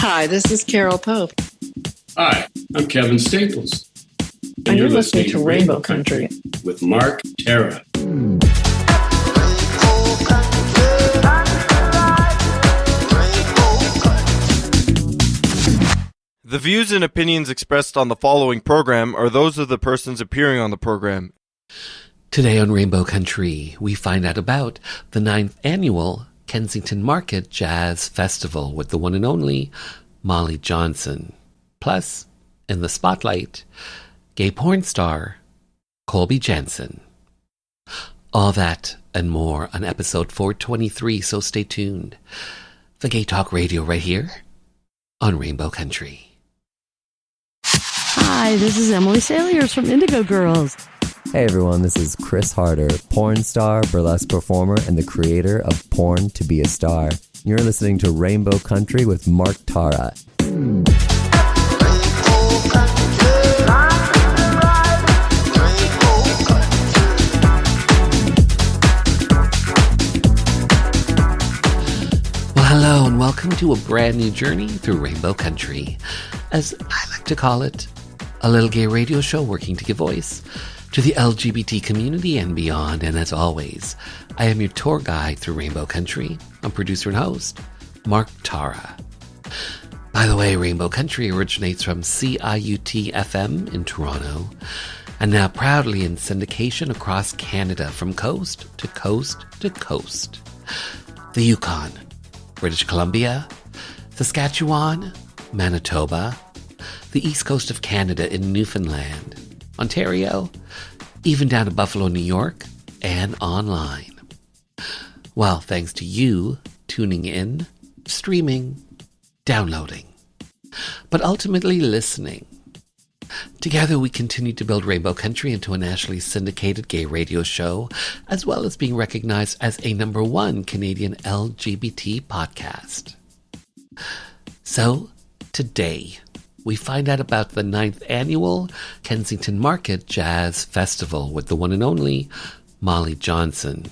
Hi, this is Carol Pope. Hi, I'm Kevin Staples. And you're listening to Rainbow Country with Mark Terra. The views and opinions expressed on the following program are those of the persons appearing on the program. Today on Rainbow Country, we find out about the 9th annual Kensington Market Jazz Festival with the one and only Molly Johnson. Plus, in the spotlight, gay porn star Colby Jansen. All that and more on episode 423, so stay tuned. The Gay Talk Radio right here on Rainbow Country. Hi, this is Emily Saliers from Indigo Girls. Hey everyone, this is Chris Harder, porn star, burlesque performer, and the creator of Porn to Be a Star. You're listening to Rainbow Country with Mark Tara. Well, hello and welcome to a brand new journey through Rainbow Country. As I like to call it, a little gay radio show working to give voice to the LGBT community and beyond. And as always, I am your tour guide through Rainbow Country. I'm producer and host, Mark Tara. By the way, Rainbow Country originates from CIUT-FM in Toronto and now proudly in syndication across Canada from coast to coast to coast. The Yukon, British Columbia, Saskatchewan, Manitoba, the east coast of Canada in Newfoundland, Ontario, even down to Buffalo, New York, and online. Well, thanks to you tuning in, streaming, downloading, but ultimately listening. Together we continue to build Rainbow Country into a nationally syndicated gay radio show, as well as being recognized as a #1 Canadian LGBT podcast. So, today, we find out about the 9th annual Kensington Market Jazz Festival with the one and only Molly Johnson.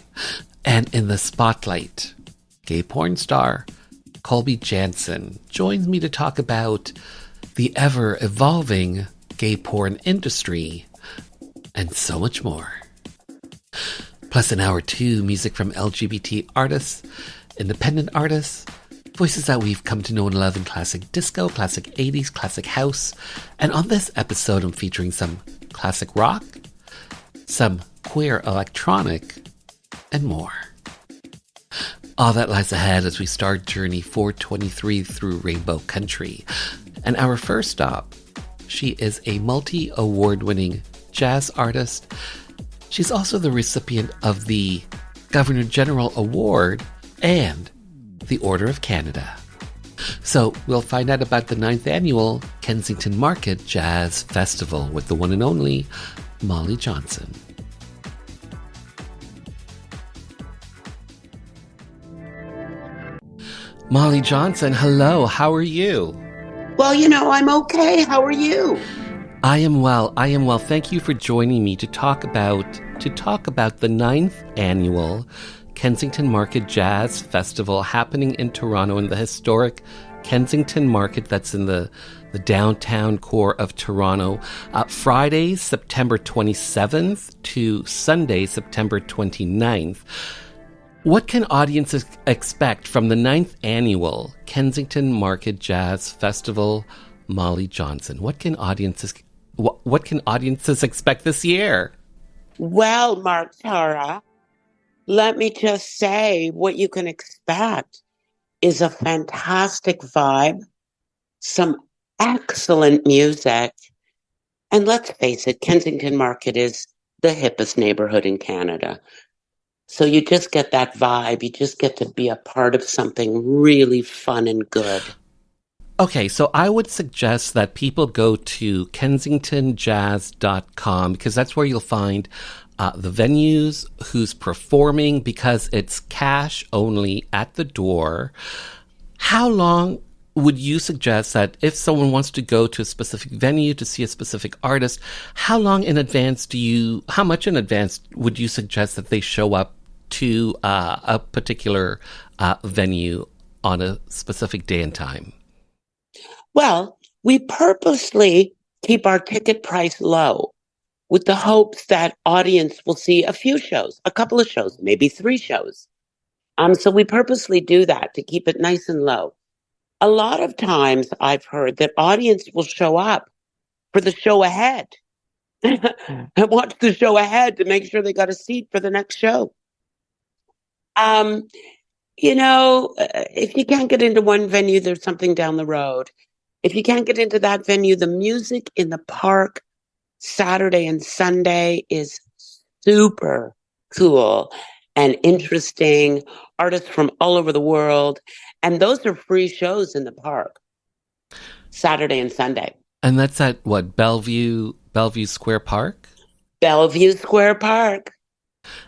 And in the spotlight, gay porn star Colby Jansen joins me to talk about the ever-evolving gay porn industry and so much more. Plus in hour 2, music from LGBT artists, independent artists, voices that we've come to know and love in classic disco, classic 80s, classic house. And on this episode, I'm featuring some classic rock, some queer electronic, and more. All that lies ahead as we start Journey 423 through Rainbow Country. And our first stop, she is a multi-award-winning jazz artist. She's also the recipient of the Governor General Award and the Order of Canada. So we'll find out about the 9th annual Kensington Market Jazz Festival with the one and only Molly Johnson. Molly Johnson, hello, how are you? Well, I'm okay. How are you? I am well. Thank you for joining me to talk about the 9th annual Kensington Market Jazz Festival happening in Toronto in the historic Kensington Market that's in the downtown core of Toronto. Friday, September 27th to Sunday, September 29th. What can audiences expect from the 9th annual Kensington Market Jazz Festival, Molly Johnson? What can audiences expect this year? Well, Mark Tara, let me just say what you can expect is a fantastic vibe, some excellent music, and let's face it, Kensington Market is the hippest neighborhood in Canada. So you just get that vibe. You just get to be a part of something really fun and good. Okay, so I would suggest that people go to kensingtonjazz.com because that's where you'll find the venues, who's performing, because it's cash only at the door. How long would you suggest that if someone wants to go to a specific venue to see a specific artist, how much in advance would you suggest that they show up to a particular venue on a specific day and time? Well, we purposely keep our ticket price low with the hopes that audience will see a few shows, a couple of shows, maybe 3 shows. So we purposely do that to keep it nice and low. A lot of times I've heard that audience will show up for the show ahead and watch the show ahead to make sure they got a seat for the next show. Um, if you can't get into one venue, there's something down the road. If you can't get into that venue, the music in the park Saturday and Sunday is super cool and interesting. Artists from all over the world. And those are free shows in the park, Saturday and Sunday. And that's at what, Bellevue Square Park? Bellevue Square Park.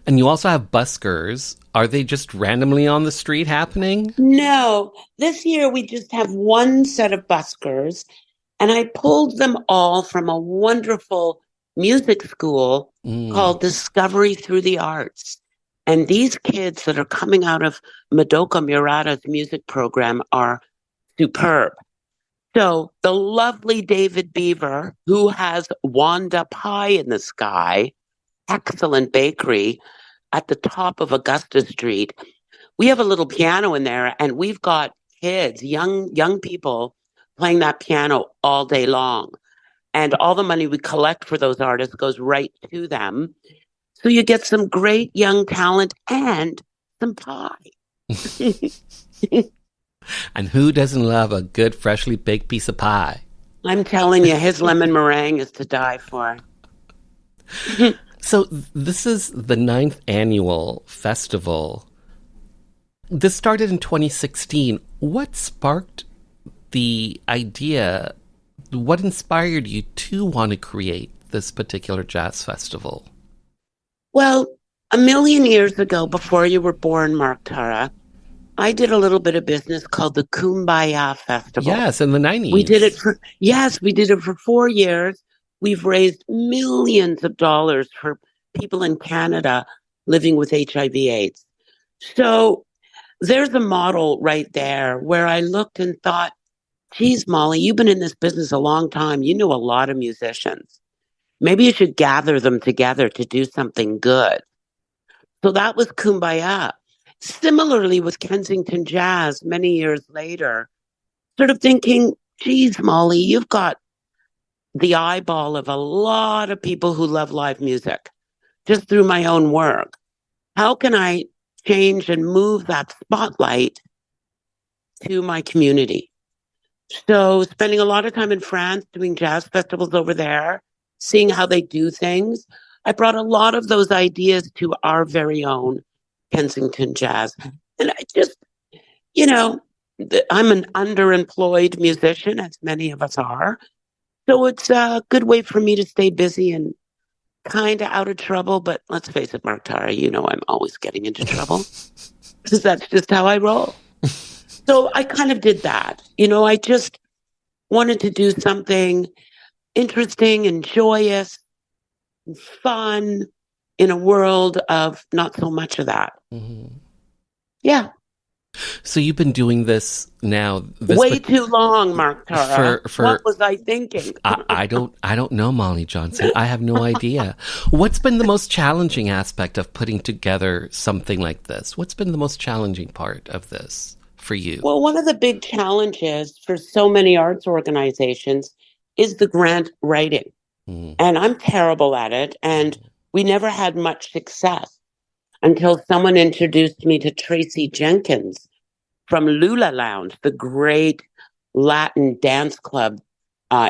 And you also have buskers. Are they just randomly on the street happening? No, this year we just have one set of buskers, and I pulled them all from a wonderful music school called Discovery Through the Arts. And these kids that are coming out of Madoka Murata's music program are superb. So the lovely David Beaver, who has Wanda Pie in the Sky, excellent bakery at the top of Augusta Street. We have a little piano in there, and we've got kids, young people playing that piano all day long. And all the money we collect for those artists goes right to them. So you get some great young talent and some pie. And who doesn't love a good, freshly baked piece of pie? I'm telling you, his lemon meringue is to die for. So this is the 9th annual festival. This started in 2016. What sparked the idea? What inspired you to want to create this particular jazz festival? Well, a million years ago, before you were born, Mark Tara, I did a little bit of business called the Kumbaya Festival. Yes, in the 90s. We did it for 4 years. We've raised millions of dollars for people in Canada living with HIV/AIDS. So there's a model right there where I looked and thought, geez, Molly, you've been in this business a long time. You know a lot of musicians. Maybe you should gather them together to do something good. So that was Kumbaya. Similarly with Kensington Jazz many years later, sort of thinking, geez, Molly, you've got the eyeball of a lot of people who love live music just through my own work. How can I change and move that spotlight to my community? So spending a lot of time in France doing jazz festivals over there, seeing how they do things, I brought a lot of those ideas to our very own Kensington Jazz. And I just, I'm an underemployed musician, as many of us are. So it's a good way for me to stay busy and kind of out of trouble. But let's face it, Mark Tara, I'm always getting into trouble because that's just how I roll. So I kind of did that. I just wanted to do something interesting and joyous and fun in a world of not so much of that. Mm-hmm. Yeah. So you've been doing this now way too long, Mark Tara. What was I thinking? I don't know, Molly Johnson. I have no idea. What's been the most challenging aspect of putting together something like this? What's been the most challenging part of this for you? Well, one of the big challenges for so many arts organizations is the grant writing. And I'm terrible at it. And we never had much success until someone introduced me to Tracy Jenkins from Lula Lounge, the great Latin dance club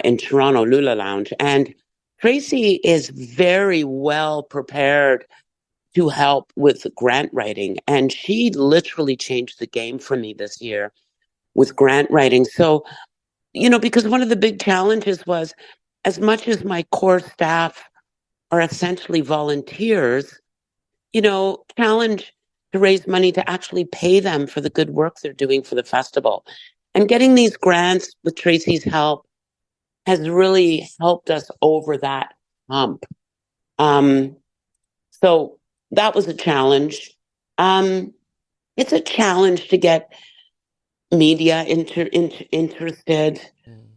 in Toronto, Lula Lounge. And Tracy is very well prepared to help with grant writing. And she literally changed the game for me this year with grant writing. So, because one of the big challenges was, as much as my core staff are essentially volunteers, challenge to raise money to actually pay them for the good work they're doing for the festival. And getting these grants with Tracy's help has really helped us over that hump. So that was a challenge. It's a challenge to get media interested.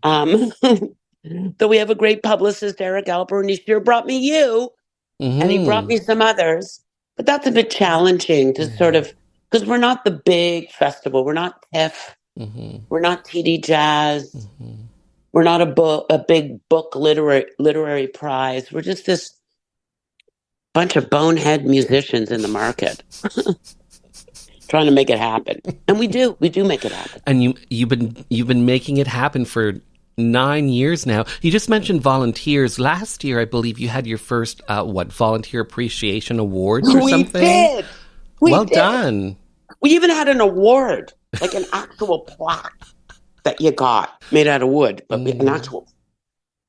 Though we have a great publicist, Eric Alper, and he sure brought me you, and he brought me some others. But that's a bit challenging to sort of, because we're not the big festival. We're not TIFF. We're not TD Jazz. We're not a big book literary prize. We're just this bunch of bonehead musicians in the market trying to make it happen. And we do make it happen. And you've been making it happen for 9 years now. You just mentioned volunteers. Last year, I believe you had your first volunteer appreciation awards or something. We did. Did. Done. We even had an award, like an actual plaque that you got made out of wood, but an actual.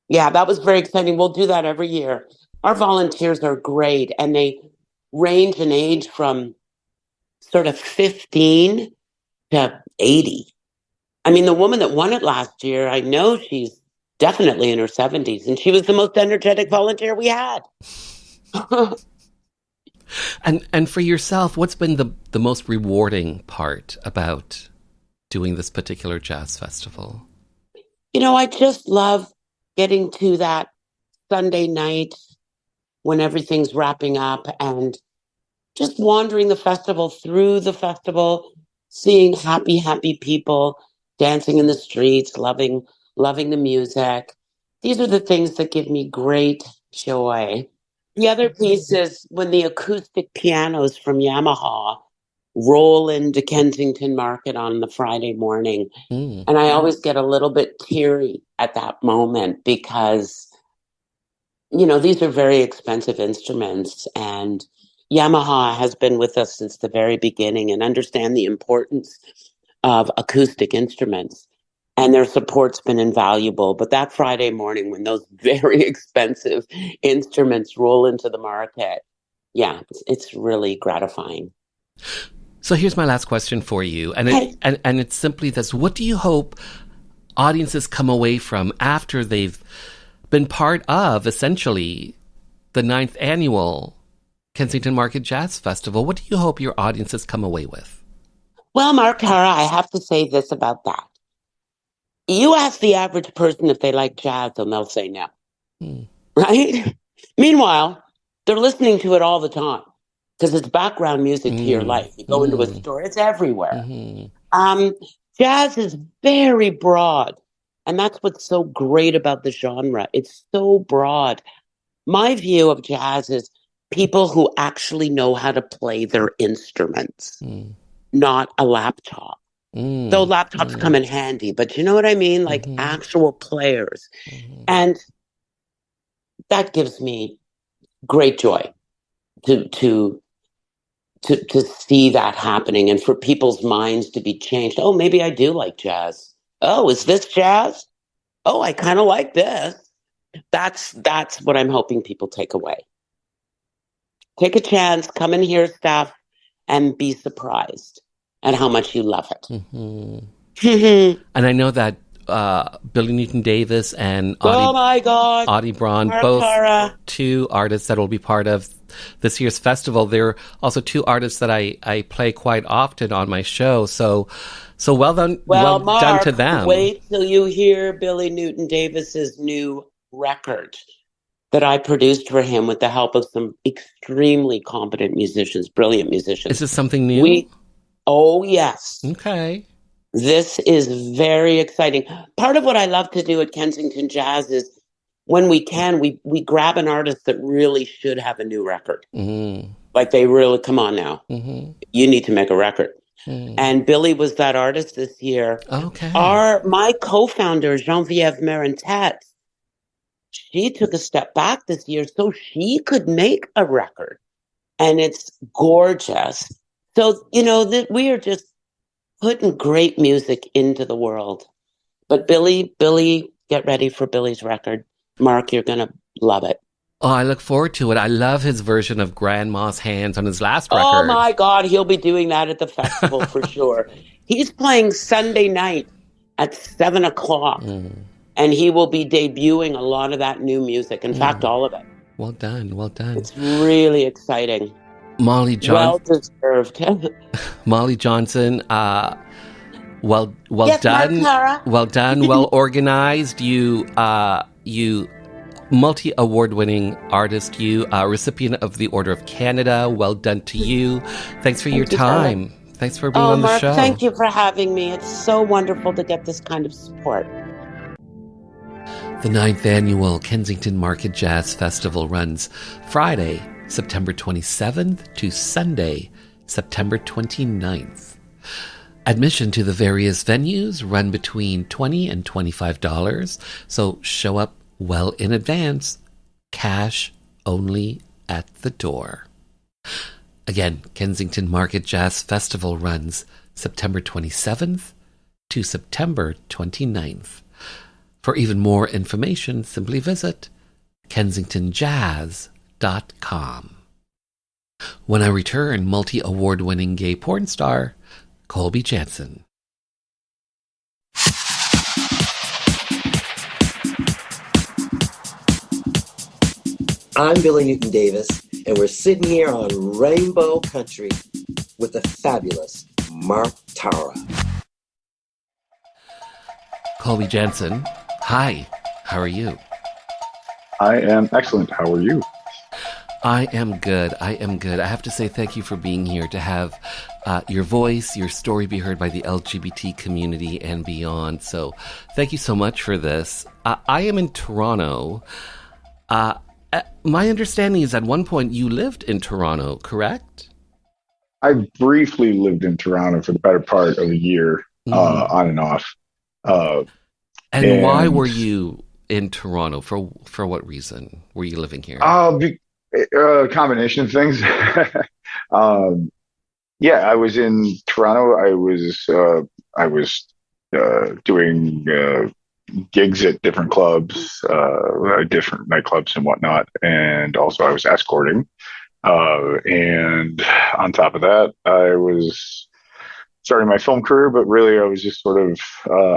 Yeah, that was very exciting. We'll do that every year. Our volunteers are great, and they range in age from sort of 15 to 80. I mean, the woman that won it last year, I know she's definitely in her 70s, and she was the most energetic volunteer we had. And for yourself, what's been the most rewarding part about doing this particular jazz festival? I just love getting to that Sunday night when everything's wrapping up and just wandering through the festival, seeing happy people dancing in the streets, loving the music. These are the things that give me great joy. The other piece is when the acoustic pianos from Yamaha roll into Kensington Market on the Friday morning. And I always get a little bit teary at that moment because, these are very expensive instruments, and Yamaha has been with us since the very beginning and understand the importance of acoustic instruments. And their support's been invaluable. But that Friday morning when those very expensive instruments roll into the market, it's really gratifying. So here's my last question for you. And it's simply this. What do you hope audiences come away from after they've been part of, essentially, the 9th annual Kensington Market Jazz Festival? What do you hope your audiences come away with? Well, Mark Tara, I have to say this about that. You ask the average person if they like jazz, and they'll say no. Right? Meanwhile, they're listening to it all the time because it's background music to your life. You go into a store, it's everywhere. Jazz is very broad, and that's what's so great about the genre. It's so broad. My view of jazz is people who actually know how to play their instruments, not a laptop. Though laptops come in handy, but you know what I mean? Like actual players. And that gives me great joy to see that happening and for people's minds to be changed. Oh, maybe I do like jazz. Oh, is this jazz? Oh, I kind of like this. That's what I'm hoping people take away. Take a chance, come and hear stuff, and be surprised at how much you love it. And I know that Billy Newton-Davis and Audie Braun, both two artists that will be part of this year's festival. They're also two artists that I play quite often on my show. So well done, well Mark, done to them. Wait till you hear Billy Newton-Davis's new record that I produced for him with the help of some extremely competent musicians, brilliant musicians. Is this something new? Oh, yes. Okay. This is very exciting. Part of what I love to do at Kensington Jazz is when we can, we grab an artist that really should have a new record. Like they really, come on now. You need to make a record. And Billy was that artist this year. Okay. My co-founder, Geneviève Marentet, she took a step back this year so she could make a record. And it's gorgeous. So, we are just putting great music into the world. But Billy, get ready for Billy's record. Mark, you're going to love it. Oh, I look forward to it. I love his version of Grandma's Hands on his last record. Oh, my God. He'll be doing that at the festival for sure. He's playing Sunday night at 7 o'clock. And he will be debuting a lot of that new music. In fact, all of it. Well done. Well done. It's really exciting. Molly Johnson. Well deserved. Molly Johnson, Well Yes, done. Tara. Well done. Well organized. You multi-award winning artist. You recipient of the Order of Canada. Well done to you. Thanks for your you, Tara. time. Thanks for being Oh, on the Mark, show. thank you for having me. It's so wonderful to get this kind of support. The 9th annual Kensington Market Jazz Festival runs Friday, September 27th to Sunday, September 29th. Admission to the various venues run between $20 and $25, so show up well in advance. Cash only at the door. Again, Kensington Market Jazz Festival runs September 27th to September 29th. For even more information, simply visit kensingtonjazz.com. When I return, multi-award-winning gay porn star Colby Jansen. I'm Billy Newton Davis, and we're sitting here on Rainbow Country with the fabulous Mark Tara. Colby Jansen, hi, how are you? I am excellent. How are you? I am good. I have to say thank you for being here, to have your voice, your story be heard by the LGBT community and beyond. So thank you so much for this. I am in Toronto. My understanding is at one point you lived in Toronto, correct? I briefly lived in Toronto for the better part of a year, on and off. And why were you in Toronto? For what reason were you living here? A combination of things. I was in Toronto. I was doing gigs at different clubs, different nightclubs and whatnot, and also I was escorting. And on top of that, I was starting my film career, but really I was just sort of,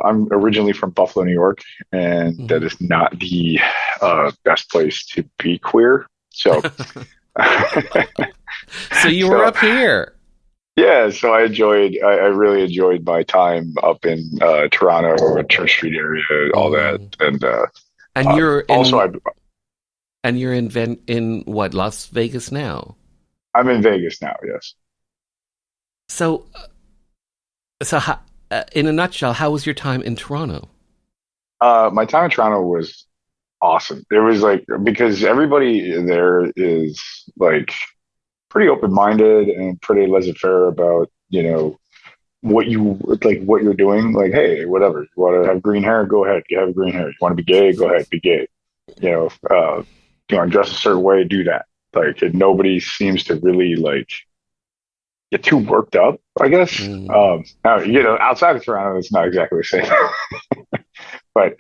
I'm originally from Buffalo, New York, and that is not the best place to be queer. So, so you were up here. Yeah, so I really enjoyed my time up in Toronto, Church Street area, all that, and you're also and you're in what, Las Vegas now? I'm in Vegas now. Yes. So how, in a nutshell, how was your time in Toronto? My time in Toronto was awesome. It was like, because everybody there is like pretty open-minded and pretty laissez-faire about, what you're doing. Like, hey, whatever, you want to have green hair, go ahead, you have green hair. You want to be gay, go ahead, be gay. You dress a certain way, do that. Like, nobody seems to really get too worked up, I guess. Outside of Toronto, it's not exactly the same. But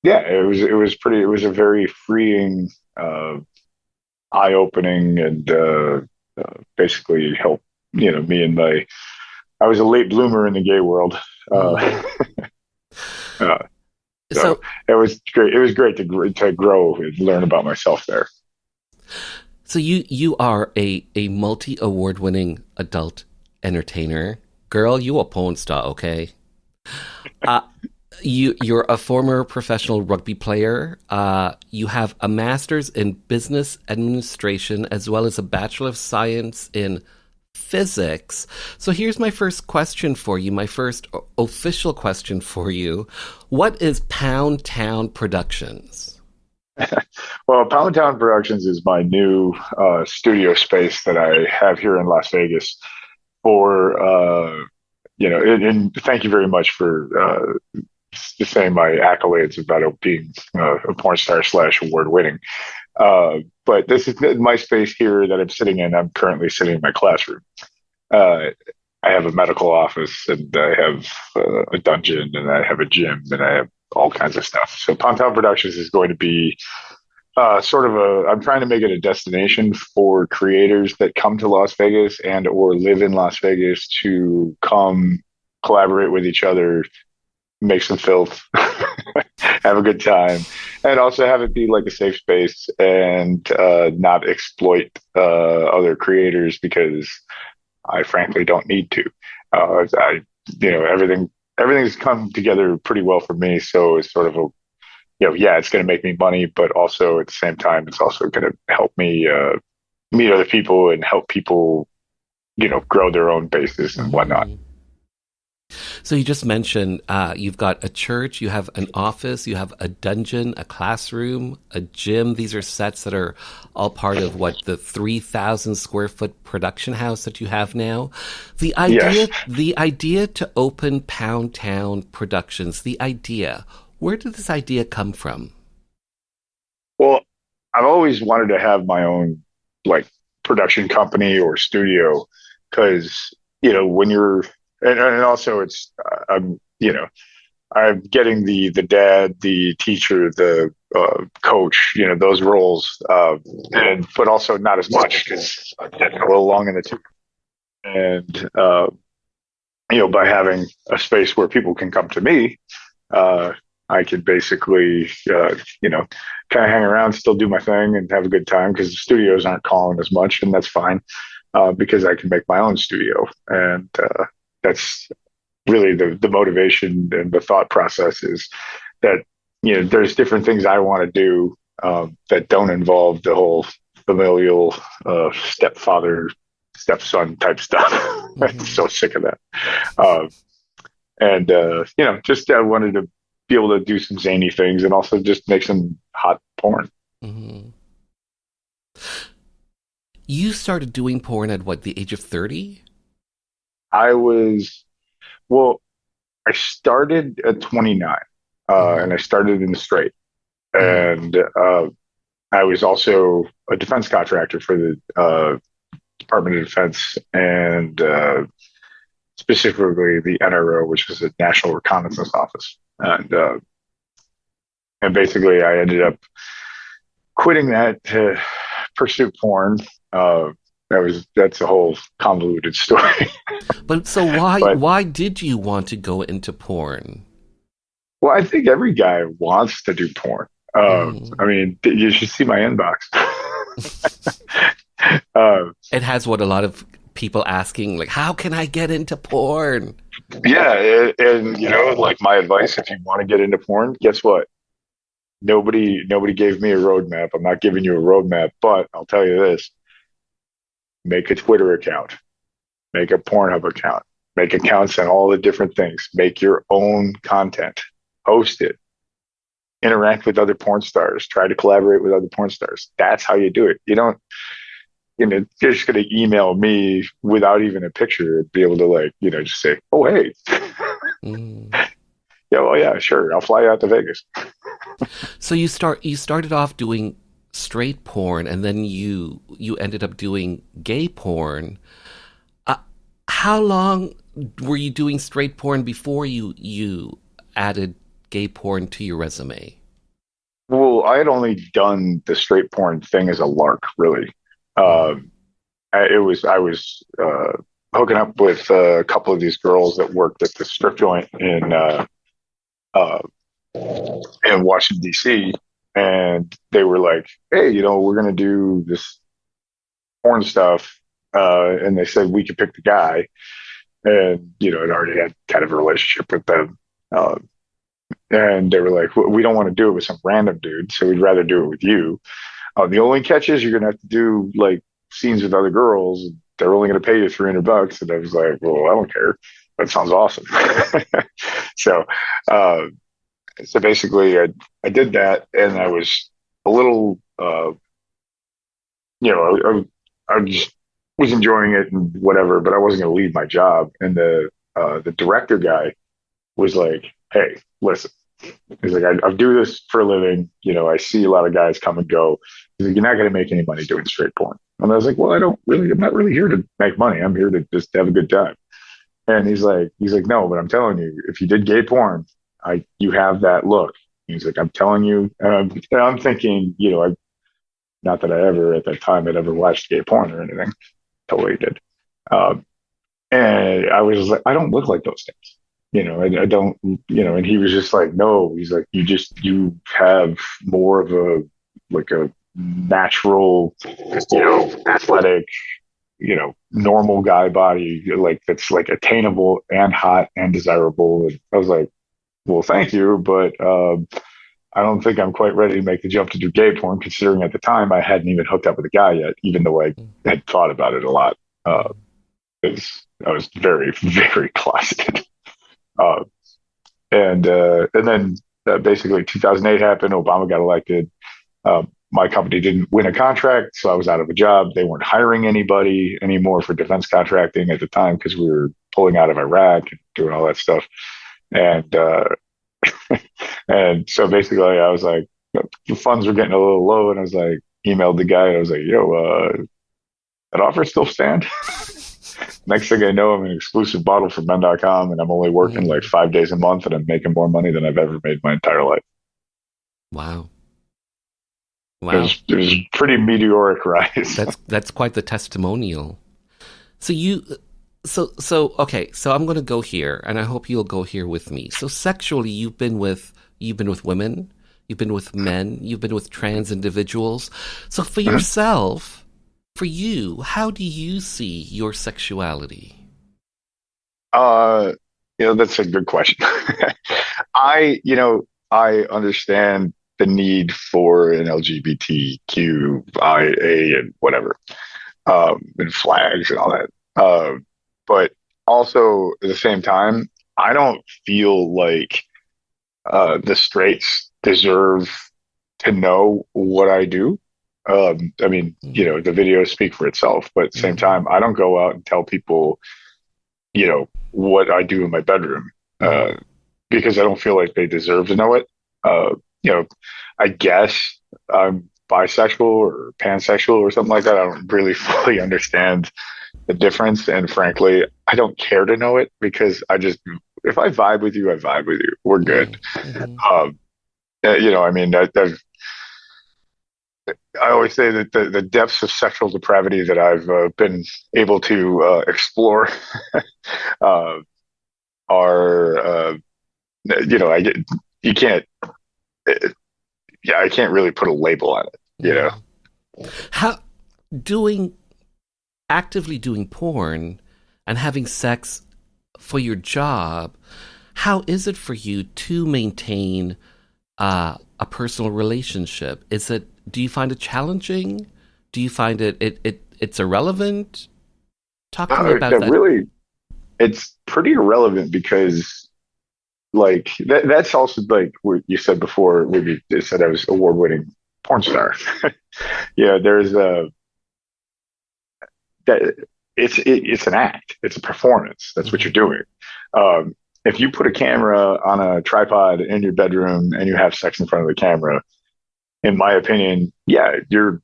it was a very freeing, eye-opening, and basically helped, me and I was a late bloomer in the gay world. So it was great. It was great to grow and learn about myself there. So you are a multi-award winning adult entertainer. Girl, you a porn star, okay? You're a former professional rugby player. You have a master's in business administration as well as a Bachelor of Science in physics. So here's my first question for you, my first official question for you. What is Pound Town Productions? Well, Pound Town Productions is my new studio space that I have here in Las Vegas for, and thank you very much for saying my accolades about being a porn star / award winning. But this is my space here that I'm sitting in. I'm currently sitting in my classroom. I have a medical office, and I have a dungeon, and I have a gym, and I have all kinds of stuff. So Pound Town Productions is going to be I'm trying to make it a destination for creators that come to Las Vegas and or live in Las Vegas to come collaborate with each other, make some filth, have a good time, and also have it be like a safe space and not exploit other creators, because I frankly don't need to. everything's come together pretty well for me. So it's sort of it's going to make me money, but also at the same time, it's also going to help me meet other people and help people, grow their own bases and whatnot. So you just mentioned you've got a church, you have an office, you have a dungeon, a classroom, a gym. These are sets that are all part of the 3,000 square foot production house that you have now. The idea to open Pound Town Productions, where did this idea come from? Well, I've always wanted to have my own production company or studio because, when you're, and also it's, I'm getting the dad, the teacher, the coach, those roles, but also not as much because I'm getting a little long in the tooth. And, by having a space where people can come to me, I could basically, kind of hang around, still do my thing and have a good time because the studios aren't calling as much, and that's fine because I can make my own studio. And that's really the motivation and the thought process is that, there's different things I want to do that don't involve the whole familial stepfather, stepson type stuff. I'm so sick of that. Just I wanted to be able to do some zany things and also just make some hot porn. Mm-hmm. You started doing porn at the age of 30? I started at 29, and I started in the straight. And I was also a defense contractor for the Department of Defense and specifically the NRO, which is the National Reconnaissance Office. And basically I ended up quitting that to pursue porn. That's a whole convoluted story. But so why did you want to go into porn? Well, I think every guy wants to do porn. I mean, you should see my inbox. It has a lot of people asking, how can I get into porn? Yeah, and my advice, if you want to get into porn, guess what? Nobody gave me a roadmap. I'm not giving you a roadmap, but I'll tell you this. Make a Twitter account. Make a Pornhub account. Make accounts on all the different things. Make your own content. Host it. Interact with other porn stars. Try to collaborate with other porn stars. That's how you do it. You don't, you're just going to email me without even a picture and be able to just say, oh, hey. Yeah, well, yeah, sure. I'll fly you out to Vegas. So you started off doing straight porn, and then you ended up doing gay porn. How long were you doing straight porn before you added gay porn to your resume? Well, I had only done the straight porn thing as a lark, really. I was hooking up with a couple of these girls that worked at the strip joint in Washington, D.C., and they were like, hey, we're going to do this porn stuff. And they said we could pick the guy. And, I'd already had kind of a relationship with them. And they were like, we don't want to do it with some random dude, so we'd rather do it with you. The only catch is you're going to have to do scenes with other girls. They're only going to pay you $300. And I was like, well, I don't care. That sounds awesome. So basically I did that, and I was a little, I just was enjoying it and whatever, but I wasn't going to leave my job. And the director guy was like, hey, listen, he's like, I do this for a living. I see a lot of guys come and go. He's like, you're not going to make any money doing straight porn. And I was like, well, I'm not really here to make money. I'm here to just have a good time. And he's like, no, but I'm telling you, if you did gay porn, you have that look. He's like, I'm telling you, and I'm thinking, not that I ever at that time had ever watched gay porn or anything. Totally did. And I was like, I don't look like those things. I don't, and he was just like, no, he's like, you have more of a natural, athletic, normal guy body, like that's like attainable and hot and desirable. And I was like, well, thank you, but I don't think I'm quite ready to make the jump to do gay porn, considering at the time I hadn't even hooked up with a guy yet, even though I had thought about it a lot. Because I was very, very closeted. And then basically 2008 happened. Obama got elected. My company didn't win a contract, so I was out of a job. They weren't hiring anybody anymore for defense contracting at the time because we were pulling out of Iraq and doing all that stuff. And and so basically I was like, the funds were getting a little low, and I was like, emailed the guy. I was like, yo, that offer still stand? Next thing I know, I'm an exclusive model for men.com, and I'm only working like 5 days a month, and I'm making more money than I've ever made my entire life. Wow. It was a pretty meteoric rise. That's quite the testimonial. So okay, so I'm going to go here, and I hope you'll go here with me. So sexually, you've been with women, you've been with men, you've been with trans individuals. So for yourself, for you, how do you see your sexuality? That's a good question. I understand the need for an LGBTQIA and whatever, and flags and all that. But also at the same time, I don't feel like the straights deserve to know what I do. The videos speak for itself, but at the same time, I don't go out and tell people, what I do in my bedroom, because I don't feel like they deserve to know it. I guess I'm bisexual or pansexual or something like that. I don't really fully understand the difference. And frankly, I don't care to know it because if I vibe with you, I vibe with you. We're good. I always say that the depths of sexual depravity that I've been able to explore are, I can't really put a label on it, How actively doing porn and having sex for your job, how is it for you to maintain a personal relationship? Do you find it challenging? Do you find it's irrelevant? Talk to me about that. Really, it's pretty irrelevant because, like, that's also like what you said before. When you said I was award-winning porn star. There's it's an act. It's a performance. That's what you're doing. If you put a camera on a tripod in your bedroom and you have sex in front of the camera, in my opinion, you're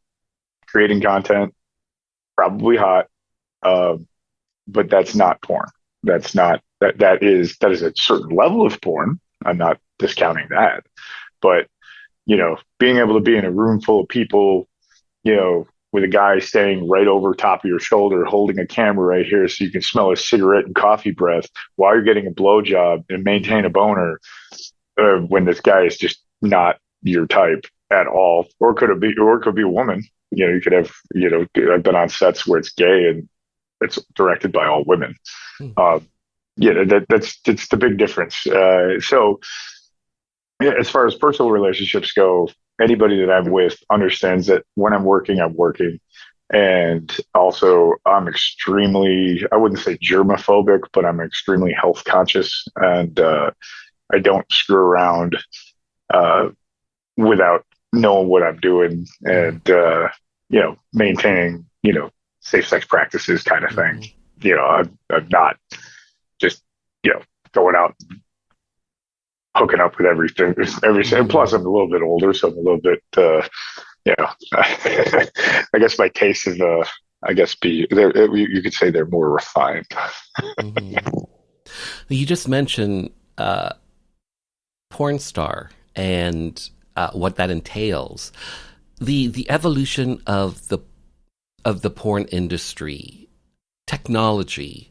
creating content, probably hot, but that's not porn. That's not that is a certain level of porn. I'm not discounting that, but being able to be in a room full of people, with a guy staying right over top of your shoulder, holding a camera right here so you can smell his cigarette and coffee breath while you're getting a blowjob and maintain a boner, when this guy is just not your type at all, or could it be a woman? You could have, I've been on sets where it's gay and it's directed by all women. That's the big difference. So as far as personal relationships go, anybody that I'm with understands that when I'm working, I'm working. And also I'm extremely, I wouldn't say germophobic, but I'm extremely health conscious, and I don't screw around without knowing what I'm doing, and maintaining safe sex practices kind of thing. I'm not just going out hooking up with everything. Plus, I'm a little bit older, so I'm a little bit I guess my taste is you could say they're more refined. You just mentioned porn star and what that entails. The evolution of the porn industry, technology.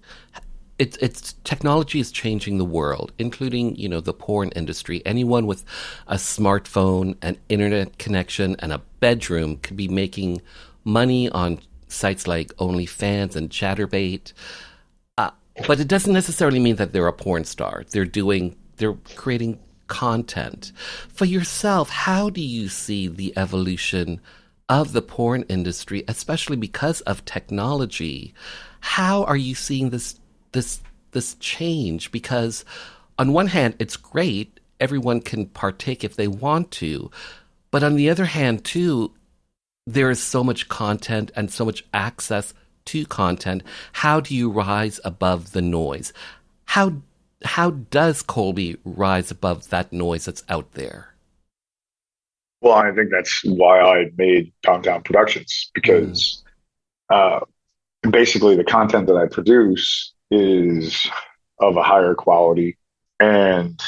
It's technology is changing the world, including the porn industry. Anyone with a smartphone, an internet connection, and a bedroom could be making money on sites like OnlyFans and Chatterbait. But it doesn't necessarily mean that they're a porn star. They're creating content. For yourself, how do you see the evolution of the porn industry, especially because of technology? How are you seeing this change? Because on one hand, it's great. Everyone can partake if they want to. But on the other hand, too, there is so much content and so much access to content. How do you rise above the noise? How does Colby rise above that noise that's out there? Well, I think that's why I made Poundtown Productions, because basically the content that I produce is of a higher quality. And,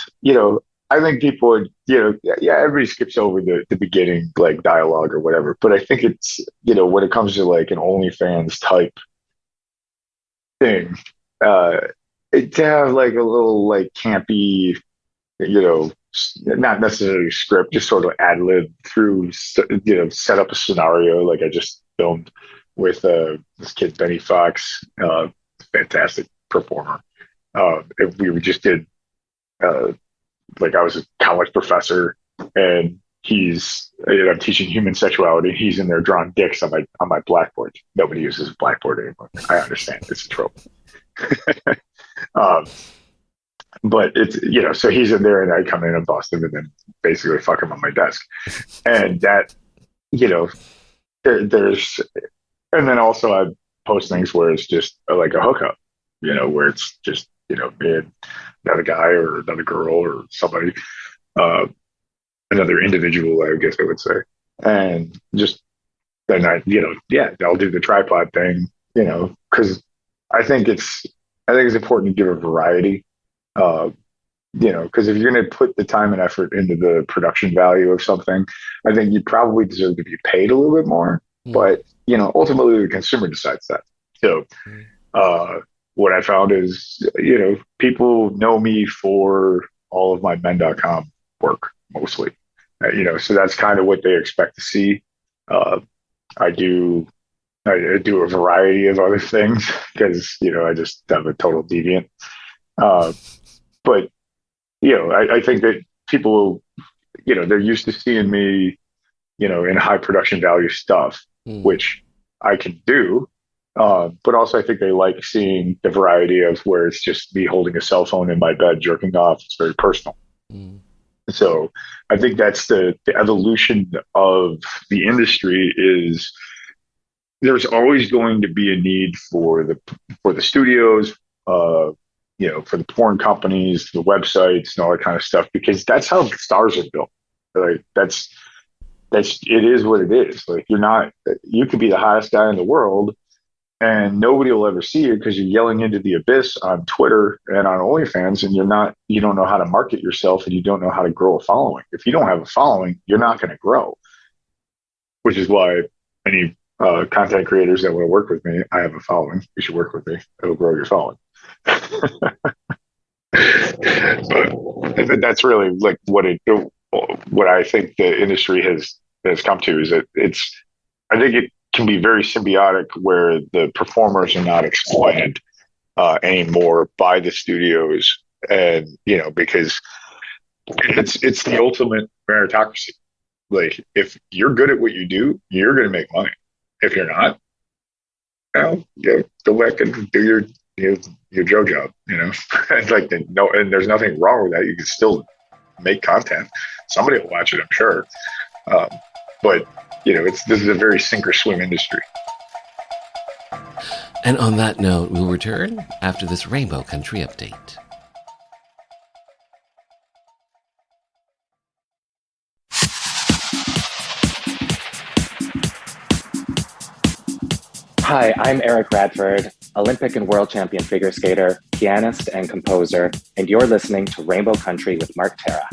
I think people would, everybody skips over the beginning, like dialogue or whatever. But I think it's, when it comes to like an OnlyFans type thing, to have like a little like campy, not necessarily script, just sort of ad lib through, set up a scenario. Like I just filmed with this kid, Benny Fox, fantastic performer. We just did, like I was a college professor and I'm teaching human sexuality. He's in there drawing dicks on my blackboard. Nobody uses a blackboard anymore. I understand it's a trope. But it's, so he's in there and I come in and bust him and then basically fuck him on my desk. And that, there's, and then also I post things where it's just like a hookup, where it's just, me and another guy or another girl or somebody, another individual, I guess I would say. And just, then I'll do the tripod thing, because I think it's important to give a variety, because if you're going to put the time and effort into the production value of something, I think you probably deserve to be paid a little bit more. But, ultimately the consumer decides that. So, what I found is, people know me for all of my men.com work mostly, so that's kind of what they expect to see. I do a variety of other things because, I just am a total deviant. But, I think that people, they're used to seeing me, in high production value stuff, which I can do. But also I think they like seeing the variety of where it's just me holding a cell phone in my bed, jerking off. It's very personal. So I think that's the evolution of the industry is there's always going to be a need for the studios, for the porn companies, the websites and all that kind of stuff, because that's how stars are built. Like it is what it is. Like you could be the hottest guy in the world and nobody will ever see you because you're yelling into the abyss on Twitter and on OnlyFans, and you don't know how to market yourself and you don't know how to grow a following. If you don't have a following, you're not going to grow, which is why any content creators that want to work with me, I have a following. You should work with me. It'll grow your following. But that's really like what I think the industry has come to is that I think it can be very symbiotic where the performers are not exploited anymore by the studios, and because it's the ultimate meritocracy. Like if you're good at what you do, you're going to make money. If you're not, go back and do your Joe job. It's like and there's nothing wrong with that. You can still make content. Somebody will watch it, I'm sure. But this is a very sink or swim industry. And on that note, we'll return after this Rainbow Country update. Hi, I'm Eric Radford, Olympic and world champion figure skater, pianist, and composer, and you're listening to Rainbow Country with Mark Terra.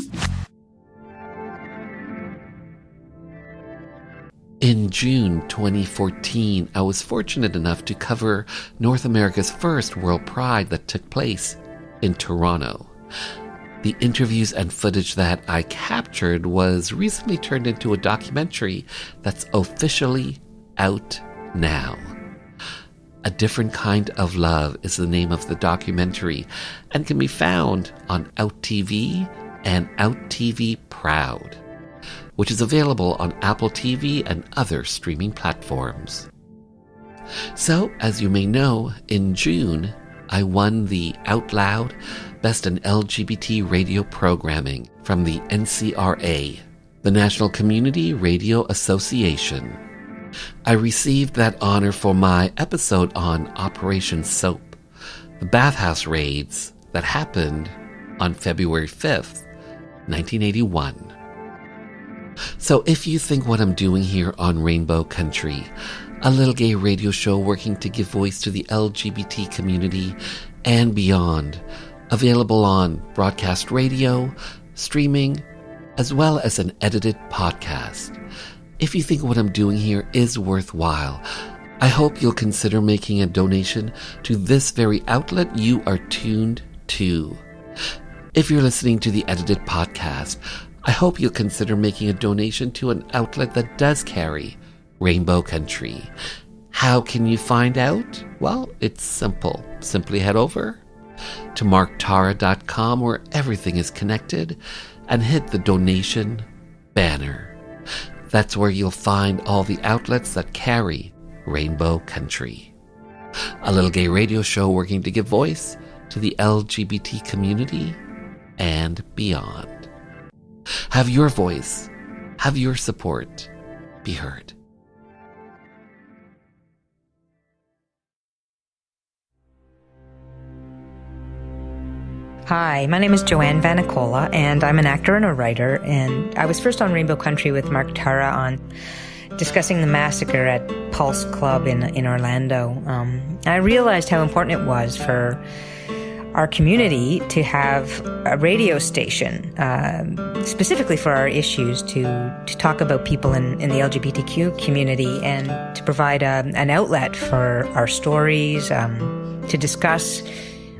In June 2014, I was fortunate enough to cover North America's first World Pride that took place in Toronto. The interviews and footage that I captured was recently turned into a documentary that's officially out now. A Different Kind of Love is the name of the documentary and can be found on OutTV and OutTV Proud, which is available on Apple TV and other streaming platforms. So, as you may know, in June, I won the Out Loud Best in LGBT Radio Programming from the NCRA, the National Community Radio Association. I received that honor for my episode on Operation Soap, the bathhouse raids that happened on February 5th, 1981. So if you think what I'm doing here on Rainbow Country, a little gay radio show working to give voice to the LGBT community and beyond, available on broadcast radio, streaming, as well as an edited podcast. If you think what I'm doing here is worthwhile, I hope you'll consider making a donation to this very outlet you are tuned to. If you're listening to the edited podcast, I hope you'll consider making a donation to an outlet that does carry Rainbow Country. How can you find out? Well, it's simple. Simply head over to marktara.com where everything is connected and hit the donation banner. That's where you'll find all the outlets that carry Rainbow Country. A little gay radio show working to give voice to the LGBT community and beyond. Have your voice, have your support be heard. Hi, my name is Joanne Vanicola, and I'm an actor and a writer, and I was first on Rainbow Country with Mark Tara on discussing the massacre at Pulse Club in Orlando. I realized how important it was for our community to have a radio station, specifically for our issues, to talk about people in the LGBTQ community and to provide an outlet for our stories, to discuss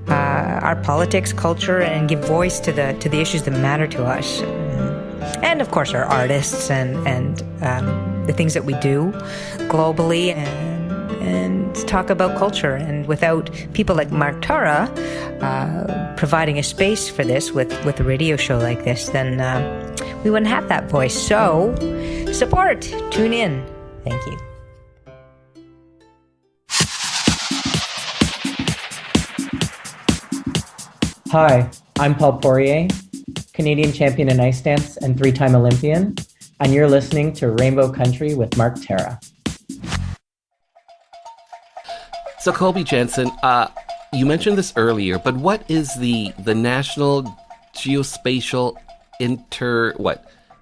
our politics, culture, and give voice to the issues that matter to us, and of course our artists and the things that we do globally, and talk about culture. And without people like Mark Tara providing a space for this with a radio show like this, then we wouldn't have that voice. So support, tune in. Thank you. Hi, I'm Paul Poirier, Canadian champion in ice dance and 3-time Olympian, and you're listening to Rainbow Country with Mark Tara. So Colby Jansen, you mentioned this earlier, but what is the National Geospatial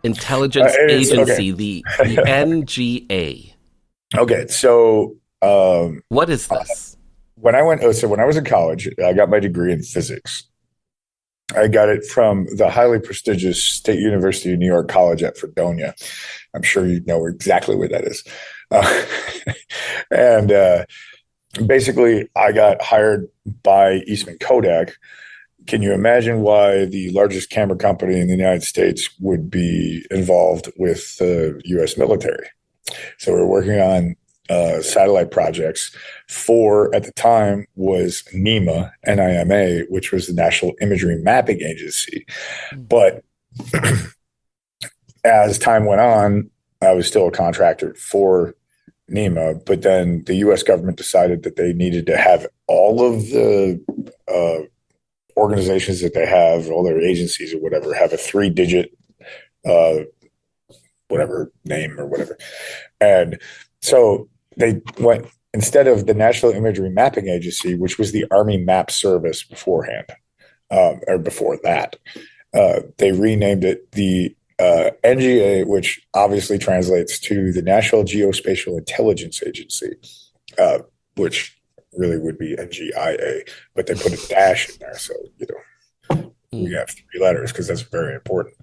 Intelligence Agency, the NGA? Okay, so what is this? When I was in college, I got my degree in physics. I got it from the highly prestigious State University of New York College at Fredonia. I'm sure you know exactly where that is. And basically, I got hired by Eastman Kodak. Can you imagine why the largest camera company in the United States would be involved with the U.S. military? So we're working on satellite projects for, at the time, was NIMA, NIMA, which was the National Imagery Mapping Agency. But as time went on, I was still a contractor for NIMA, but then the U.S. government decided that they needed to have all of the organizations that they have, all their agencies or whatever, have a 3-digit whatever name or whatever. And so they went, instead of the National Imagery Mapping Agency, which was the Army Map Service beforehand, or before that, they renamed it the NGA, which obviously translates to the National Geospatial Intelligence Agency, which really would be NGIA, but they put a dash in there. So, we have 3 letters because that's very important.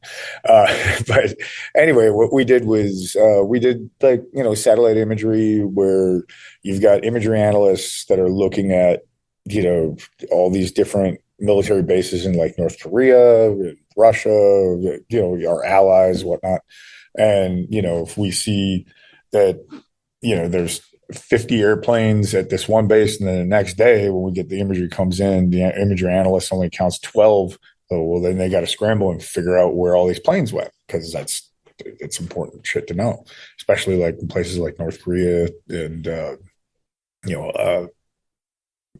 But anyway, what we did was we did satellite imagery where you've got imagery analysts that are looking at, all these different military bases in like North Korea, Russia, our allies, whatnot. And, if we see that, there's 50 airplanes at this one base, and then the next day when we get the imagery comes in, the imagery analyst only counts 12. Oh, well, then they got to scramble and figure out where all these planes went, because it's important shit to know, especially like in places like North Korea and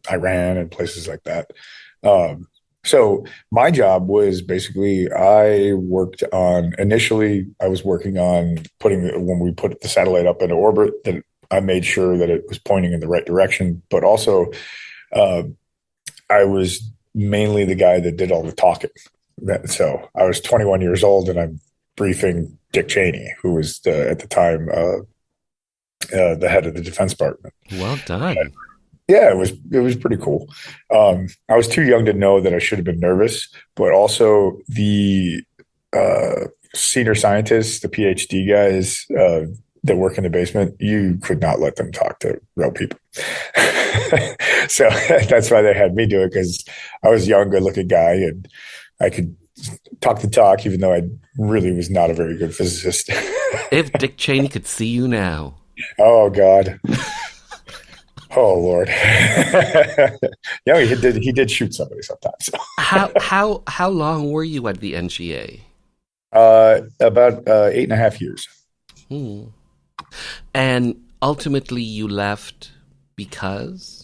Iran and places like that. So my job was basically, initially I was working on when we put the satellite up into orbit, that I made sure that it was pointing in the right direction, but also I was mainly the guy that did all the talking. So I was 21 years old and I'm briefing Dick Cheney, who was at the time the head of the Defense Department. Well done. Yeah, it was pretty cool. I was too young to know that I should have been nervous, but also the senior scientists, the PhD guys that work in the basement, you could not let them talk to real people. So that's why they had me do it, because I was a young, good-looking guy, and I could talk the talk, even though I really was not a very good physicist. If Dick Cheney could see you now. Oh, God. Oh, Lord. Yeah, he did shoot somebody sometimes. So. How long were you at the NGA? About 8.5 years. And ultimately you left because?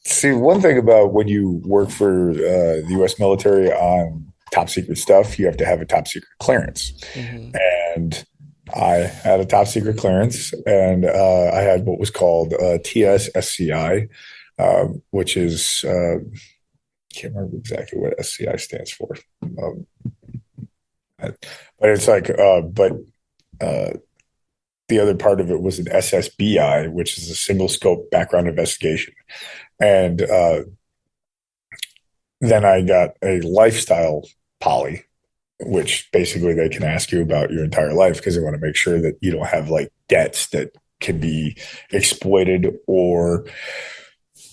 See, one thing about when you work for the U.S. military on top secret stuff, you have to have a top secret clearance. Mm-hmm. And I had a top secret clearance, and I had what was called TS-SCI, which is, I can't remember exactly what SCI stands for. But it's like, the other part of it was an SSBI, which is a single scope background investigation. And then I got a lifestyle poly, which basically they can ask you about your entire life, because they want to make sure that you don't have like debts that can be exploited, or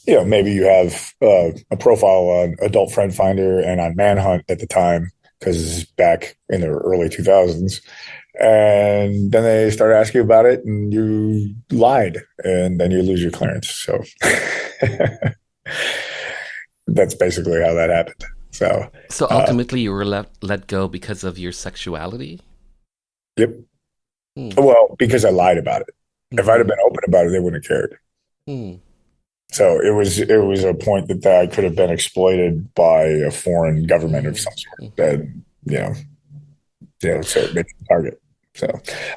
maybe you have a profile on Adult Friend Finder and on Manhunt at the time, because this is back in the early 2000s. And then they start asking you about it, and you lied, and then you lose your clearance. So that's basically how that happened. So ultimately you were let go because of your sexuality? Yep. Well, because I lied about it. If I'd have been open about it, they wouldn't have cared. So it was a point that I could have been exploited by a foreign government of some sort that, so it made a target. So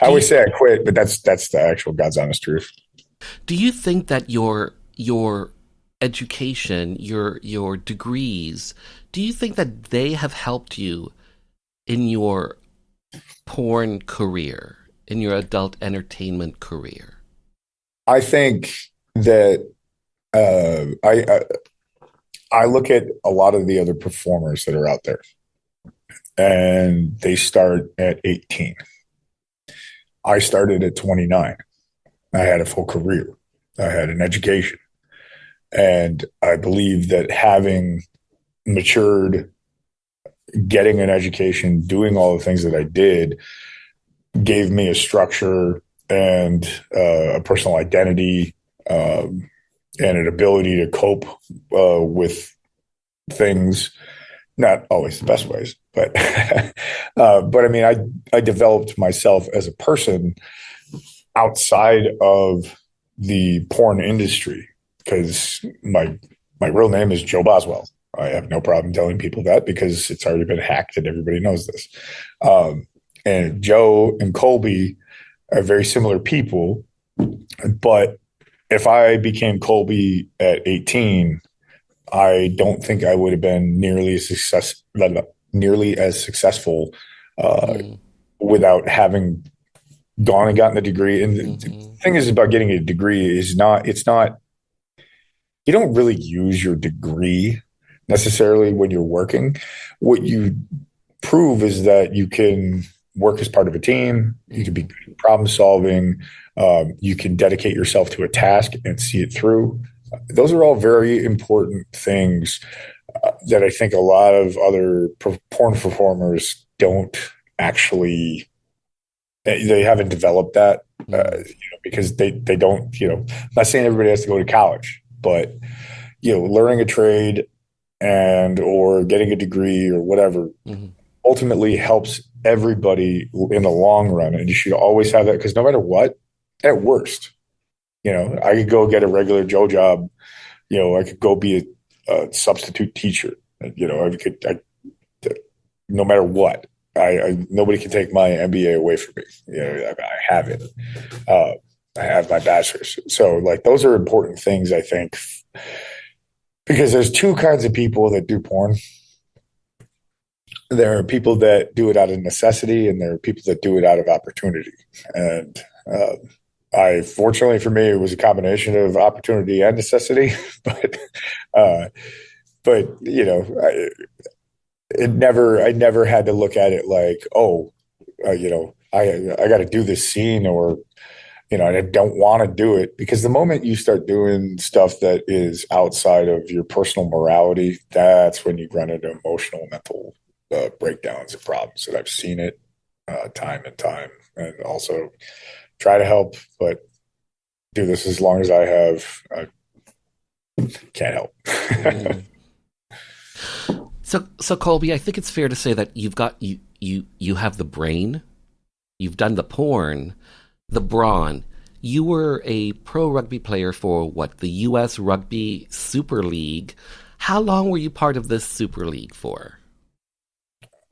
I always say I quit, but that's the actual God's honest truth. Do you think that your education, your degrees, do you think that they have helped you in your porn career, in your adult entertainment career? I think that I look at a lot of the other performers that are out there, and they start at 18. I started at 29. I had a full career. I had an education. And I believe that having matured, getting an education, doing all the things that I did, gave me a structure and a personal identity, and an ability to cope with things, not always the best ways, but I mean, I developed myself as a person outside of the porn industry, because my real name is Joe Boswell. I have no problem telling people that, because it's already been hacked and everybody knows this. And Joe and Colby are very similar people, but if I became Colby at 18, I don't think I would have been nearly as successful without having gone and gotten a degree. And the thing is about getting a degree is you don't really use your degree necessarily when you're working. What you prove is that you can work as part of a team. You can be good at problem solving. You can dedicate yourself to a task and see it through. Those are all very important things that I think a lot of other porn performers don't actually They haven't developed that because they don't. I'm not saying everybody has to go to college, but learning a trade and or getting a degree or whatever ultimately helps everybody in the long run. And you should always have that, because no matter what, at worst, I could go get a regular Joe job. I could go be a substitute teacher. No matter what, nobody can take my MBA away from me. I have it. I have my bachelor's. So like those are important things, I think, because there's two kinds of people that do porn. There are people that do it out of necessity, and there are people that do it out of opportunity. And fortunately for me, it was a combination of opportunity and necessity. I never had to look at it like, I got to do this scene, or I don't want to do it, because the moment you start doing stuff that is outside of your personal morality, that's when you run into emotional, mental breakdowns and problems. And I've seen it time and time, and also try to help, but do this as long as I have. I can't help. So Colby, I think it's fair to say that you've got you have the brain, you've done the porn, the brawn. You were a pro rugby player for the U.S. Rugby Super League. How long were you part of this Super League for?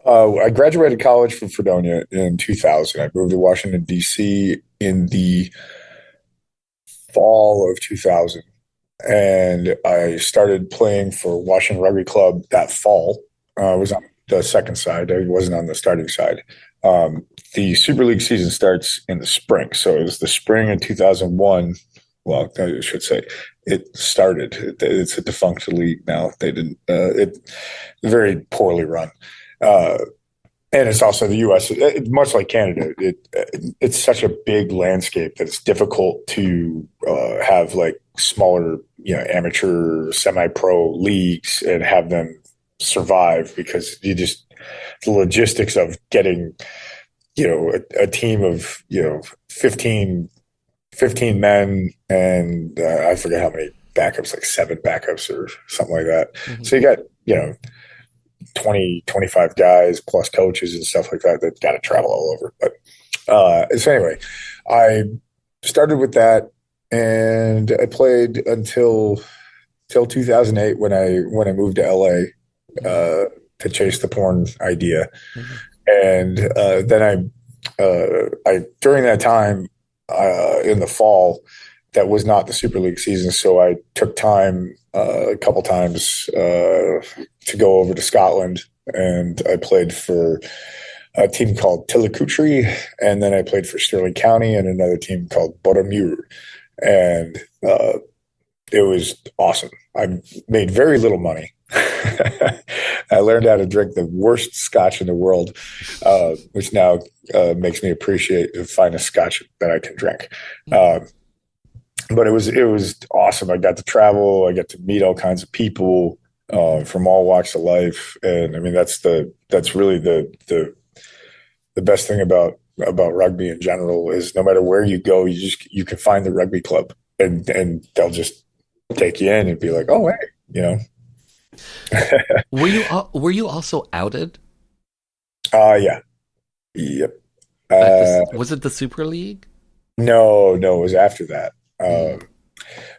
I graduated college from Fredonia in 2000. I moved to Washington, D.C. in the fall of 2000. And I started playing for Washington Rugby Club that fall. I was on the second side. I wasn't on the starting side. The Super League season starts in the spring. So it was the spring of 2001. Well, I should say it started. It's a defunct league now. They didn't. It's very poorly run. And it's also the U.S. Much like Canada, it's such a big landscape that it's difficult to have like smaller, amateur, semi-pro leagues and have them survive, because the logistics of getting, a team of 15 men and I forget how many backups, like 7 backups or something like that. Mm-hmm. So you got 20, 25 guys plus coaches and stuff like that got to travel all over. But so anyway, I started with that, and I played until 2008 when I moved to LA to chase the porn idea. Mm-hmm. And then I during that time in the fall, that was not the Super League season, so I took time a couple times to go over to Scotland, and I played for a team called Tillicoutree, and then I played for Stirling County and another team called Bottomure, and it was awesome. I made very little money. I learned how to drink the worst scotch in the world, which now makes me appreciate the finest scotch that I can drink. But it was awesome. I got to travel. I got to meet all kinds of people from all walks of life, and I mean that's really the best thing about rugby in general is no matter where you go, you can find the rugby club, and they'll just take you in and be like, oh hey, Were you also outed? Yeah. Yep. Was it the Super League? No, it was after that.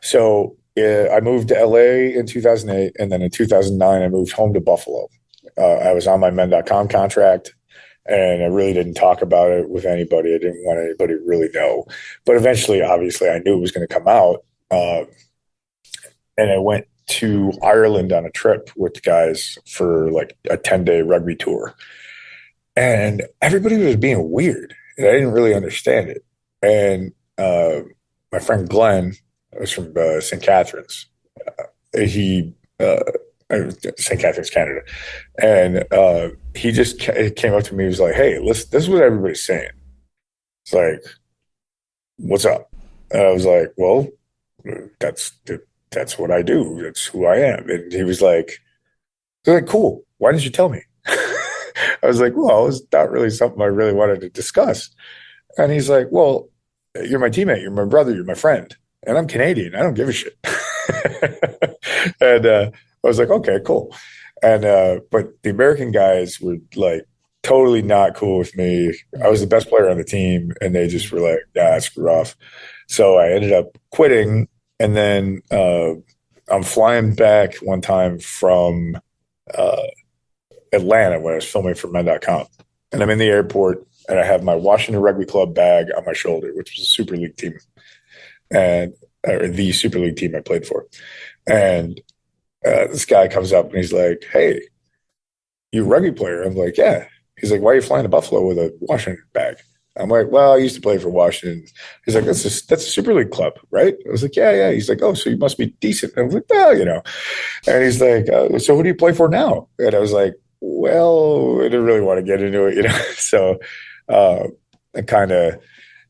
So I moved to LA in 2008, and then in 2009 I moved home to Buffalo. I was on my men.com contract, and I really didn't talk about it with anybody. I didn't want anybody to really know, but eventually, obviously, I knew it was going to come out, and I went to Ireland on a trip with the guys for like a 10-day rugby tour, and everybody was being weird, and I didn't really understand it. And my friend Glenn was from St. Catharines. St. Catharines, Canada. And he just came up to me. He was like, hey, listen, this is what everybody's saying. It's like, what's up? And I was like, well, that's what I do. That's who I am. And he was like, cool. Why didn't you tell me? I was like, well, it's not really something I really wanted to discuss. And he's like, well, you're my teammate, you're my brother, you're my friend, and I'm Canadian. I don't give a shit. And I was like, okay, cool. And but the American guys were like totally not cool with me. I was the best player on the team, and they just were like, "Nah, screw off." So I ended up quitting, and then I'm flying back one time from Atlanta when I was filming for Men.com, and I'm in the airport, and I have my Washington Rugby Club bag on my shoulder, which was a Super League team, and or the Super League team I played for, and this guy comes up and he's like, "Hey, you a rugby player?" I'm like, "Yeah." He's like, "Why are you flying to Buffalo with a Washington bag?" I'm like, "Well, I used to play for Washington." He's like, that's a Super League club, right? I was like, "Yeah, yeah." He's like, "Oh, so you must be decent." I was like, "Well, you know." And he's like, "So who do you play for now?" And I was like, "Well, I didn't really want to get into it, you know." So I kind of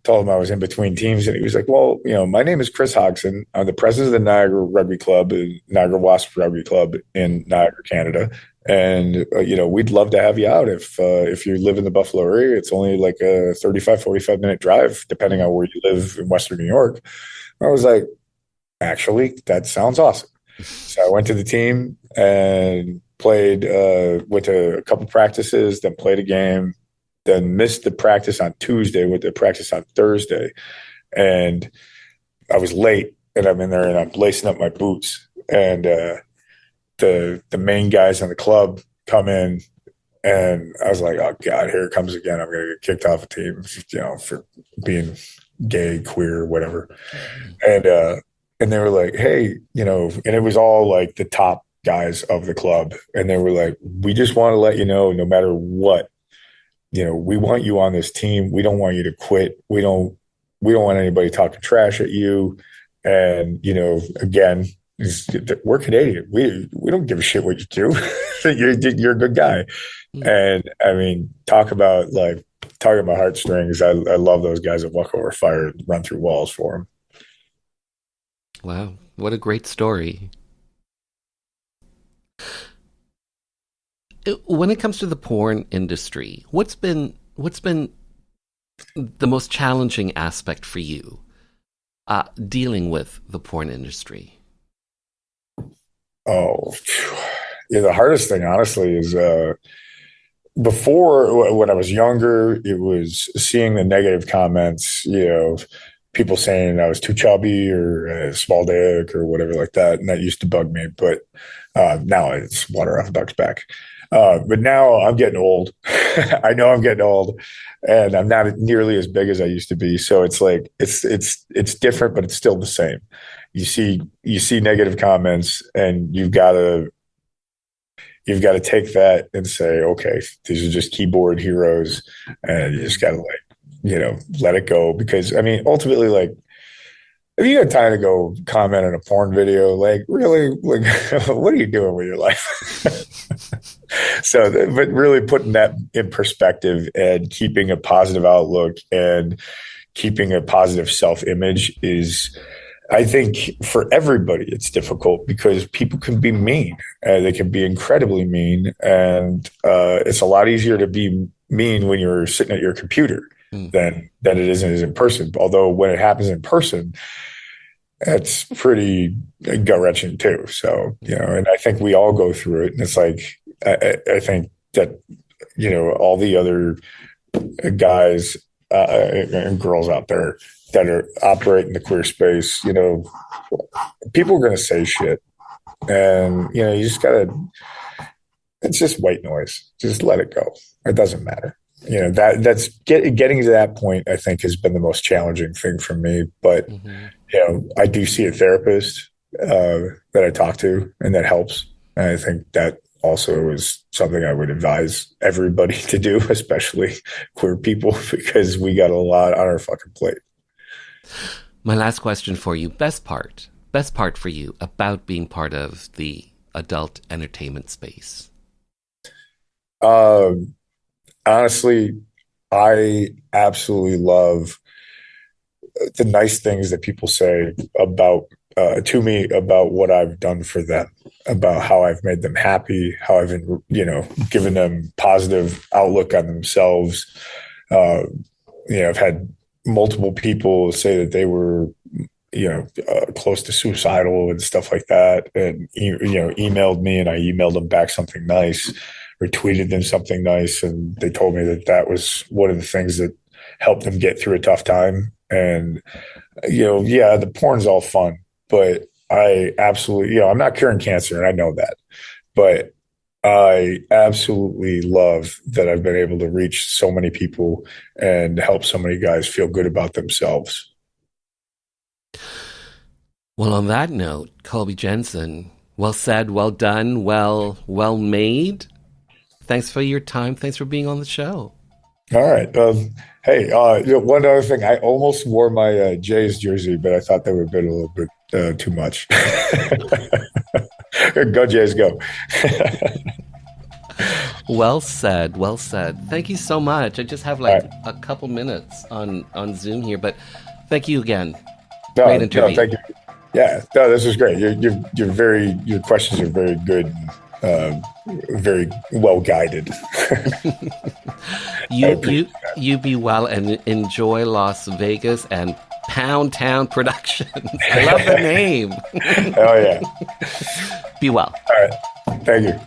told him I was in between teams, and he was like, "Well, you know, my name is Chris Hodgson. I'm the president of the Niagara Rugby Club, Niagara Wasps Rugby Club in Niagara, Canada. And, you know, we'd love to have you out if you live in the Buffalo area. It's only like a 45 minute drive, depending on where you live in Western New York." I was like, "Actually, that sounds awesome." So I went to the team and played, went to a couple practices, then played a game, then missed the practice on Tuesday, went to practice on Thursday. And I was late, and I'm in there and I'm lacing up my boots. And, the main guys in the club come in, and I was like, "Oh God, here it comes again. I'm going to get kicked off a team, you know, for being gay, queer, whatever." And they were like, "Hey, you know," and it was all like the top guys of the club. And they were like, "We just want to let you know, no matter what, you know, we want you on this team. We don't want you to quit. We don't want anybody talking trash at you. And, you know, again, we're Canadian. We don't give a shit what you do. You're a good guy." And I mean, talking about heartstrings. I love those guys that walk over fire and run through walls for them. Wow, what a great story. When it comes to the porn industry, what's been the most challenging aspect for you dealing with the porn industry? Oh, yeah, the hardest thing, honestly, is before, when I was younger, it was seeing the negative comments, you know, people saying I was too chubby or a small dick or whatever like that. And that used to bug me. But now it's water off a duck's back. But now I'm getting old. I know I'm getting old, and I'm not nearly as big as I used to be. So it's like it's different, but it's still the same. You see negative comments, and you've got to take that and say, okay, these are just keyboard heroes, and you just got to, like, you know, let it go. Because I mean, ultimately, like, if you got time to go comment on a porn video, like, really, like, what are you doing with your life? So, but really putting that in perspective and keeping a positive outlook and keeping a positive self-image is, I think, for everybody, it's difficult because people can be mean. They can be incredibly mean. And it's a lot easier to be mean when you're sitting at your computer than it is in person. Although when it happens in person, it's pretty gut-wrenching too. So, you know, and I think we all go through it. And it's like, I think that, you know, all the other guys and girls out there that are operating the queer space, you know, people are going to say shit, and, you know, you just gotta, it's just white noise. Just let it go. It doesn't matter. You know, that's getting to that point, I think, has been the most challenging thing for me. But, you know, I do see a therapist that I talk to, and that helps. And I think that also is something I would advise everybody to do, especially queer people, because we got a lot on our fucking plate. My last question for you, best part for you about being part of the adult entertainment space? Honestly, I absolutely love the nice things that people say about to me about what I've done for them, about how I've made them happy, how I've, you know, given them positive outlook on themselves. You know, I've had multiple people say that they were, close to suicidal and stuff like that, and emailed me, and I emailed them back something nice, or tweeted them something nice, and they told me that that was one of the things that helped them get through a tough time. And the porn's all fun, but I absolutely, I'm not curing cancer, and I know that, but I absolutely love that I've been able to reach so many people and help so many guys feel good about themselves. Well, on that note, Colby Jansen, well said, well done, well made. Thanks for your time. Thanks for being on the show. All right. Hey, one other thing. I almost wore my Jays jersey, but I thought that would have been a little bit too much. Go Jays, go. Well said. Well said. Thank you so much. I just have a couple minutes on Zoom here, but thank you again. Great interview. No, thank you. Yeah, no, this was great. Your questions are very good, very well guided. You be well and enjoy Las Vegas and Pound Town Productions. I love the name. Oh yeah. Be well. All right. Thank you.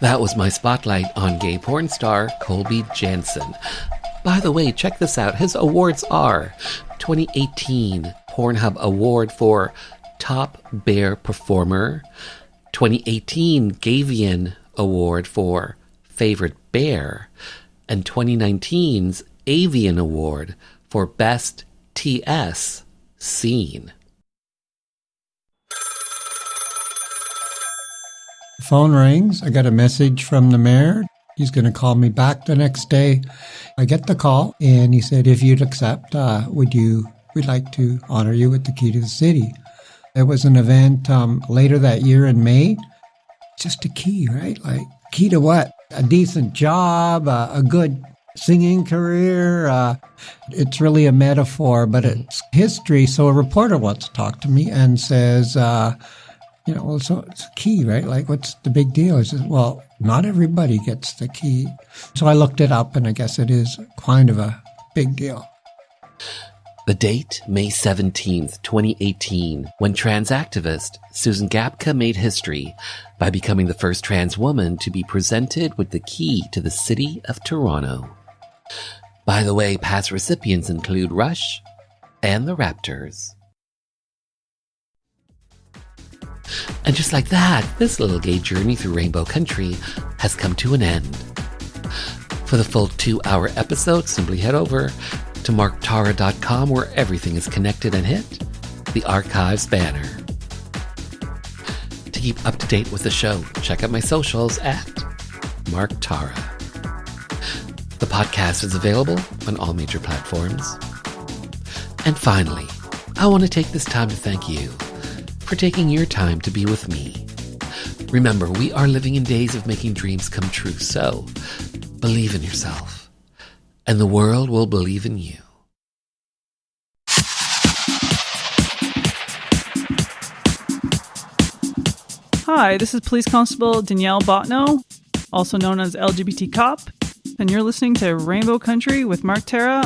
That was my spotlight on gay porn star Colby Jansen. By the way, check this out. His awards are 2018 Pornhub Award for Top Bear Performer, 2018 Gavian Award for Favorite Bear, and 2019's Avian Award for Best TS Scene. Phone rings. I got a message from the mayor. He's going to call me back the next day. I get the call, and he said, if you'd accept, we'd like to honor you with the key to the city. There was an event later that year in May. Just a key, right? Like, key to what? A decent job, a good singing career. It's really a metaphor, but it's history. So a reporter wants to talk to me and says, so it's a key, right? Like, what's the big deal? I said, well, not everybody gets the key. So I looked it up, and I guess it is kind of a big deal. The date, May 17th, 2018, when trans activist Susan Gapka made history by becoming the first trans woman to be presented with the key to the city of Toronto. By the way, past recipients include Rush and the Raptors. And just like that, this little gay journey through Rainbow Country has come to an end. For the full 2-hour episode, simply head over to marktara.com, where everything is connected, and hit the archives banner. To keep up to date with the show, check out my socials at Mark Tara. The podcast is available on all major platforms. And finally, I want to take this time to thank you for taking your time to be with me. Remember, we are living in days of making dreams come true, so believe in yourself, and the world will believe in you. Hi, this is Police Constable Danielle Botno, also known as LGBT Cop, and you're listening to Rainbow Country with Mark Tara.